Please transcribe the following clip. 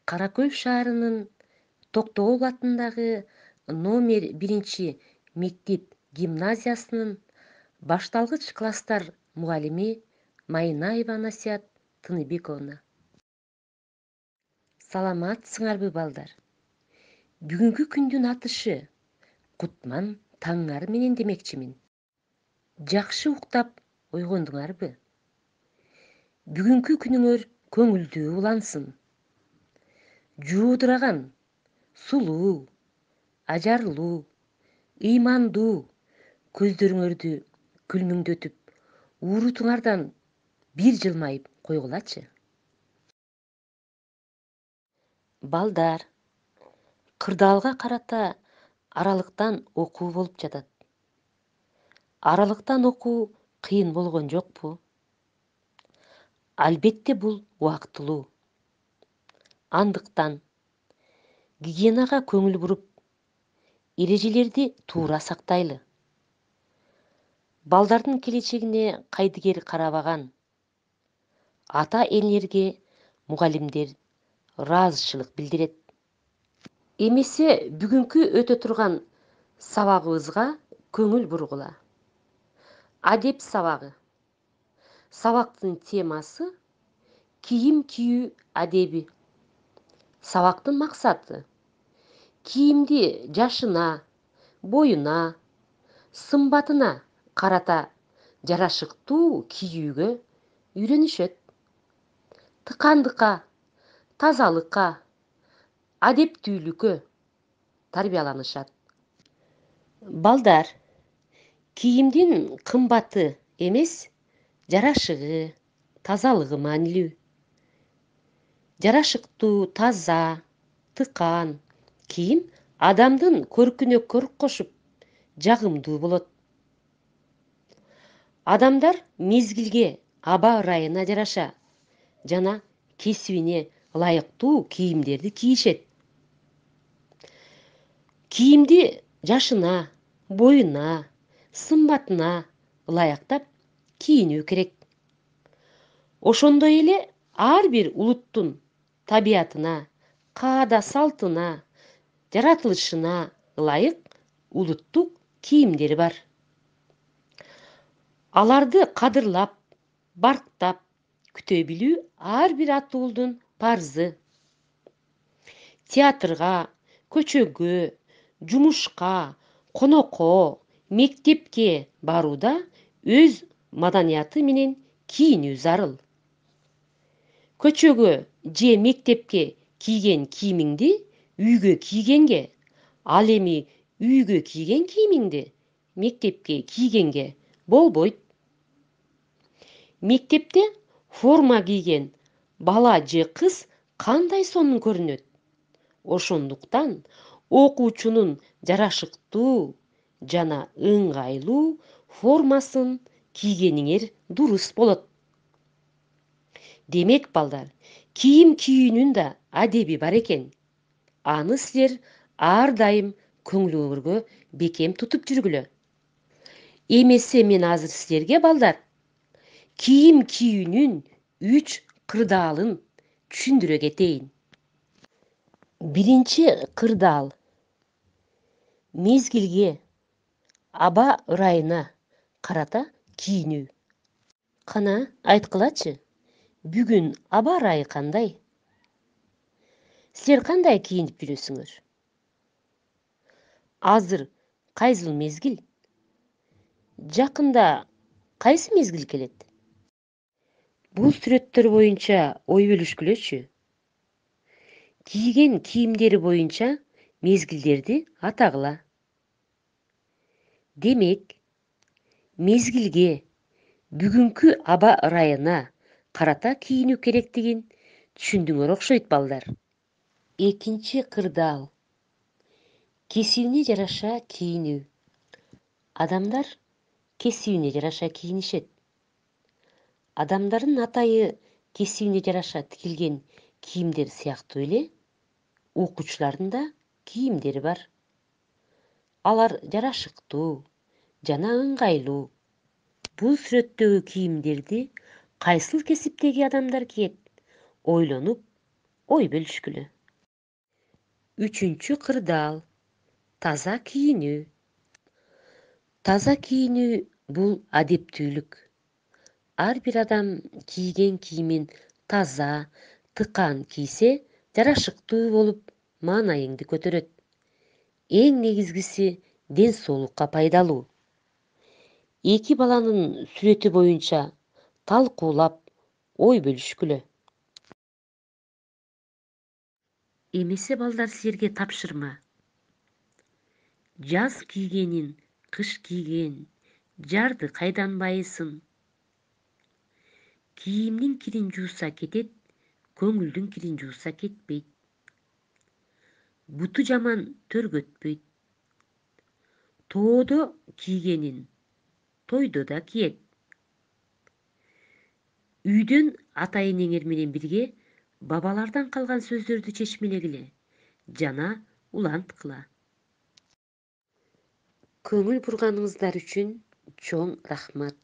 Каракөл шаарынын Токтогул атындагы номер 1 мектеп гимназиясынын башталгыч класстар мугалими Майнаева Насият Тыныбековна. Саламатсыңарбы балдар? Бүгүнкү күндүн атышы кутман таңар менен демекчимин. Жакшы уктап ойгондуңарбы? Бүгүнкү күнүңөр көңүлдүү улансын. Жуудураган, сулуу, ажарлуу, ыймандуу көздөрүңөрдү күлмүңдөтүп, уурутуңардан бир жылмайып койгулачы. Балдар, кырдаалга карата аралыктан окуу болуп жатат. Аралыктан окуу кыйын болгон жокпу? Албетте бул убактылуу. Андыктан гигиенага көңүл буруп, эрежелерди туура сактайлы. Балдардын келечегине кайдыгер карабаган ата-энелерге мугалимдер ыраазычылык билдирет. Эмесе бүгүнкү өтө турган сабагыбызга көңүл бургула. Адеп сабагы. Сабактын темасы кийим кийүү адеби. Сабактын максаты кийимди жашына, боюна, сымбатына карата жарашыктуу кийүүгө үйрөнүшөт. Тыкандыкка, тазалыкка, адептүүлүккө тарбияланышат. Балдар, кийимдин кымбаты эмес, жарашыгы, тазалыгы маанилүү. Жарашыктуу, таза, тыкан кийим адамдын көркүнө көрк кошуп, жагымдуу болот. Адамдар мезгилге, аба ырайына жараша жана кесибине ылайыктуу кийимдерди кийишет. Кийимди жашына, боюна, сымбатына ылайыктап кийинүү керек. Ошондой эле ар бир улуттун табиятына, каада салтына, жаратылышына ылайык улуттук кийимдери бар. Аларды кадырлап, барктап, күтө билүү ар бир ата уулдун парзы. Театрга, көчөгө, жумушка, конокко, мектепке барууда өз маданияты менен кийинүү зарыл. Көчөгө же мектепке кийген кийимиңди үйгө кийгенге, ал эми үйгө кийген кийимиңди мектепке кийгенге болбойт. Мектепте форма кийген бала же кыз кандай сонун көрүнөт? Ошондуктан окуучунун жарашыктуу жана ыңгайлуу формасын кийгениңер дурус болот. Демек, балдар, кийим кийүүнүн да адеби бар экен. Аны силер ар дайым көңүлүңөргө бекем тутуп жүргүлө. Эмесе мен азыр силерге, балдар, кийим кийүүнүн 3 кырдаалын түшүндүрө кетейин. Биринчи кырдаал мезгилге, аба ырайына карата кийинүү. Кана айткылачы, бүгүн аба ырайы кандай? Силер кандай кийинип жүрөсүңөр? Азыр кайсыл мезгил? Жакында кайсы мезгил келет? Бул сүрөттөр боюнча ой бөлүшкүлөчү. Кийген кийимдери боюнча мезгилдерди атагыла. Демек, мезгилге, бүгүнкү аба ырайына карата кийинүү керектигин түшүндүңөр окшойт, балдар. Экинчи кырдаал кесибине жараша кийинүү. Адамдар кесибине жараша кийинишет. Адамдардын атайы кесибине жараша тигилген кийимдер сыяктуу эле окуучулардын да кийимдери бар. Алар жарашыктуу жана ыңгайлуу. Бул сүрөттөгү кийимдерди кайсыл кесиптеги адамдар кийет? Ойлонуп, ой бөлүшкүлө. Üçüncü kırdaal. Таза кийинүү. Таза кийинүү бул адептүүлүк. Ар бир адам кийген кийимин таза, тыкан кийсе, жарашыктуу болуп, маанайыңды көтөрөт. Эң негизгиси ден соолукка пайдалуу. Эки баланын сүрөтү боюнча талкуулап, ой бөлүшкүлө. Эмесе балдар силерге тапшырма. Жаз кийгенин кыш кийген, жарды кайдан байысын. Кийимдин кирин жууса кетет, көңүлдүн кирин жууса кетпейт. Буту жаман төргөтпөйт. Тоодо кийгенин тойдо да киет. Үйдөн атайын эңер менен бирге бабалардан калган сөздөрдү чечмелегиле жана уланткыла. Көңүл бурганыңыздар үчүн чоң рахмат.